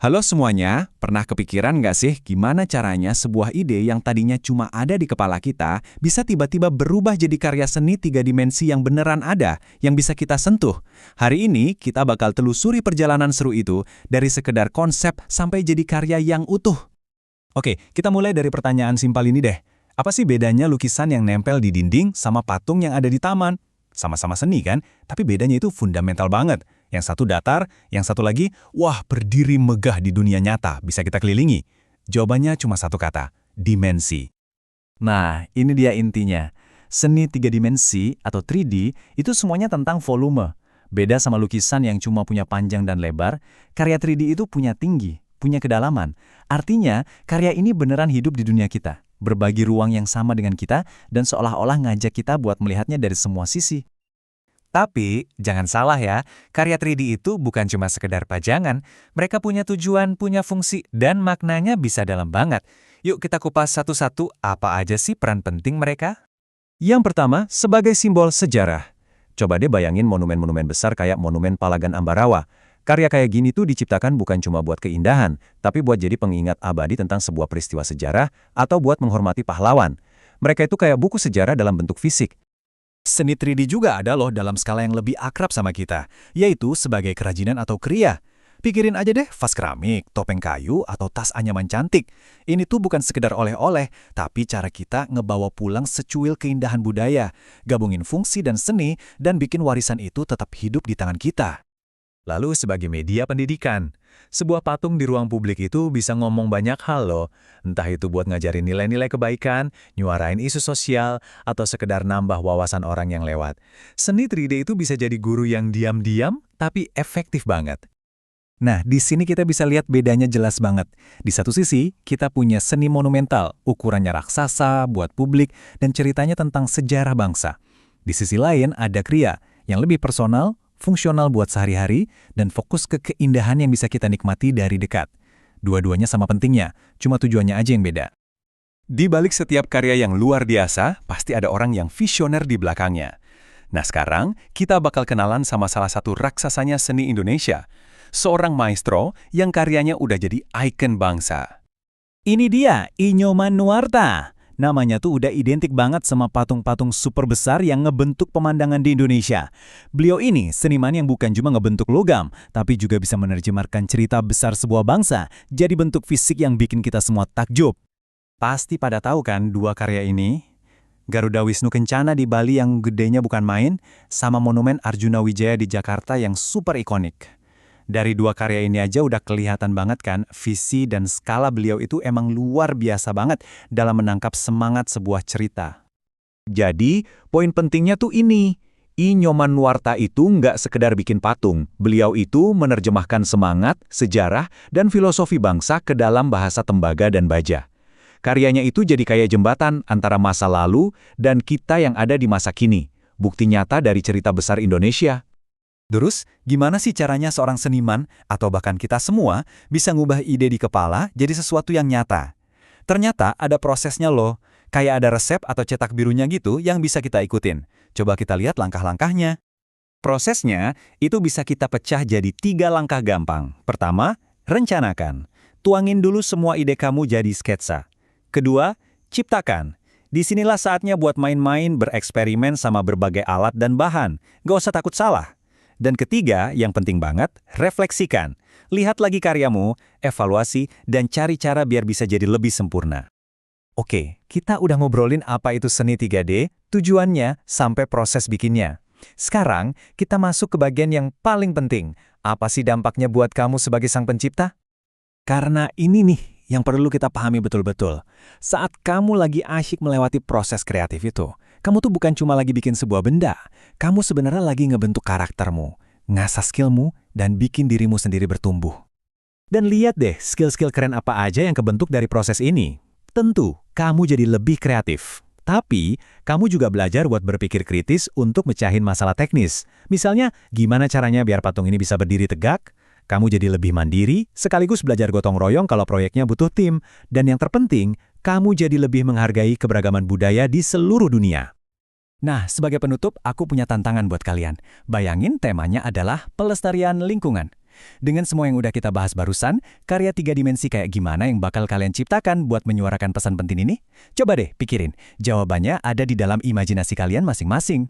Halo semuanya, pernah kepikiran nggak sih gimana caranya sebuah ide yang tadinya cuma ada di kepala kita bisa tiba-tiba berubah jadi karya seni tiga dimensi yang beneran ada, yang bisa kita sentuh? Hari ini kita bakal telusuri perjalanan seru itu dari sekedar konsep sampai jadi karya yang utuh. Oke, kita mulai dari pertanyaan simpel ini deh. Apa sih bedanya lukisan yang nempel di dinding sama patung yang ada di taman? Sama-sama seni kan, tapi bedanya itu fundamental banget. Yang satu datar, yang satu lagi, wah berdiri megah di dunia nyata, bisa kita kelilingi. Jawabannya cuma satu kata, dimensi. Nah, ini dia intinya. Seni tiga dimensi atau 3D itu semuanya tentang volume. Beda sama lukisan yang cuma punya panjang dan lebar, karya 3D itu punya tinggi, punya kedalaman. Artinya, karya ini beneran hidup di dunia kita, berbagi ruang yang sama dengan kita, dan seolah-olah ngajak kita buat melihatnya dari semua sisi. Tapi, jangan salah ya, karya 3D itu bukan cuma sekedar pajangan. Mereka punya tujuan, punya fungsi, dan maknanya bisa dalam banget. Yuk kita kupas satu-satu apa aja sih peran penting mereka? Yang pertama, sebagai simbol sejarah. Coba deh bayangin monumen-monumen besar kayak Monumen Palagan Ambarawa. Karya kayak gini tuh diciptakan bukan cuma buat keindahan, tapi buat jadi pengingat abadi tentang sebuah peristiwa sejarah atau buat menghormati pahlawan. Mereka itu kayak buku sejarah dalam bentuk fisik. Seni 3D juga ada loh dalam skala yang lebih akrab sama kita, yaitu sebagai kerajinan atau kriya. Pikirin aja deh vas keramik, topeng kayu, atau tas anyaman cantik. Ini tuh bukan sekedar oleh-oleh, tapi cara kita ngebawa pulang secuil keindahan budaya, gabungin fungsi dan seni, dan bikin warisan itu tetap hidup di tangan kita. Lalu sebagai media pendidikan, sebuah patung di ruang publik itu bisa ngomong banyak hal loh. Entah itu buat ngajarin nilai-nilai kebaikan, nyuarain isu sosial, atau sekedar nambah wawasan orang yang lewat. Seni 3D itu bisa jadi guru yang diam-diam, tapi efektif banget. Nah, di sini kita bisa lihat bedanya jelas banget. Di satu sisi, kita punya seni monumental, ukurannya raksasa, buat publik, dan ceritanya tentang sejarah bangsa. Di sisi lain, ada kriya, yang lebih personal, fungsional buat sehari-hari, dan fokus ke keindahan yang bisa kita nikmati dari dekat. Dua-duanya sama pentingnya, cuma tujuannya aja yang beda. Di balik setiap karya yang luar biasa, pasti ada orang yang visioner di belakangnya. Nah sekarang, kita bakal kenalan sama salah satu raksasanya seni Indonesia. Seorang maestro yang karyanya udah jadi ikon bangsa. Ini dia, I Nyoman Nuarta. Namanya tuh udah identik banget sama patung-patung super besar yang ngebentuk pemandangan di Indonesia. Beliau ini seniman yang bukan cuma ngebentuk logam, tapi juga bisa menerjemahkan cerita besar sebuah bangsa jadi bentuk fisik yang bikin kita semua takjub. Pasti pada tahu kan dua karya ini? Garuda Wisnu Kencana di Bali yang gedenya bukan main, sama Monumen Arjuna Wijaya di Jakarta yang super ikonik. Dari dua karya ini aja udah kelihatan banget kan, visi dan skala beliau itu emang luar biasa banget dalam menangkap semangat sebuah cerita. Jadi, poin pentingnya tuh ini. I Nyoman Nuarta itu nggak sekedar bikin patung. Beliau itu menerjemahkan semangat, sejarah, dan filosofi bangsa ke dalam bahasa tembaga dan baja. Karyanya itu jadi kayak jembatan antara masa lalu dan kita yang ada di masa kini. Bukti nyata dari cerita besar Indonesia. Terus, gimana sih caranya seorang seniman, atau bahkan kita semua, bisa ngubah ide di kepala jadi sesuatu yang nyata? Ternyata ada prosesnya loh, kayak ada resep atau cetak birunya gitu yang bisa kita ikutin. Coba kita lihat langkah-langkahnya. Prosesnya, itu bisa kita pecah jadi 3 langkah gampang. Pertama, rencanakan. Tuangin dulu semua ide kamu jadi sketsa. Kedua, ciptakan. Disinilah saatnya buat main-main, bereksperimen sama berbagai alat dan bahan. Gak usah takut salah. Dan ketiga, yang penting banget, refleksikan. Lihat lagi karyamu, evaluasi, dan cari cara biar bisa jadi lebih sempurna. Oke, kita udah ngobrolin apa itu seni 3D, tujuannya, sampai proses bikinnya. Sekarang, kita masuk ke bagian yang paling penting. Apa sih dampaknya buat kamu sebagai sang pencipta? Karena ini nih yang perlu kita pahami betul-betul. Saat kamu lagi asyik melewati proses kreatif itu, kamu tuh bukan cuma lagi bikin sebuah benda, kamu sebenarnya lagi ngebentuk karaktermu, ngasah skillmu, dan bikin dirimu sendiri bertumbuh. Dan lihat deh skill-skill keren apa aja yang kebentuk dari proses ini. Tentu, kamu jadi lebih kreatif. Tapi, kamu juga belajar buat berpikir kritis untuk mecahin masalah teknis. Misalnya, gimana caranya biar patung ini bisa berdiri tegak? Kamu jadi lebih mandiri, sekaligus belajar gotong royong kalau proyeknya butuh tim. Dan yang terpenting, kamu jadi lebih menghargai keberagaman budaya di seluruh dunia. Nah, sebagai penutup, aku punya tantangan buat kalian. Bayangin temanya adalah pelestarian lingkungan. Dengan semua yang udah kita bahas barusan, karya 3 dimensi kayak gimana yang bakal kalian ciptakan buat menyuarakan pesan penting ini? Coba deh pikirin, jawabannya ada di dalam imajinasi kalian masing-masing.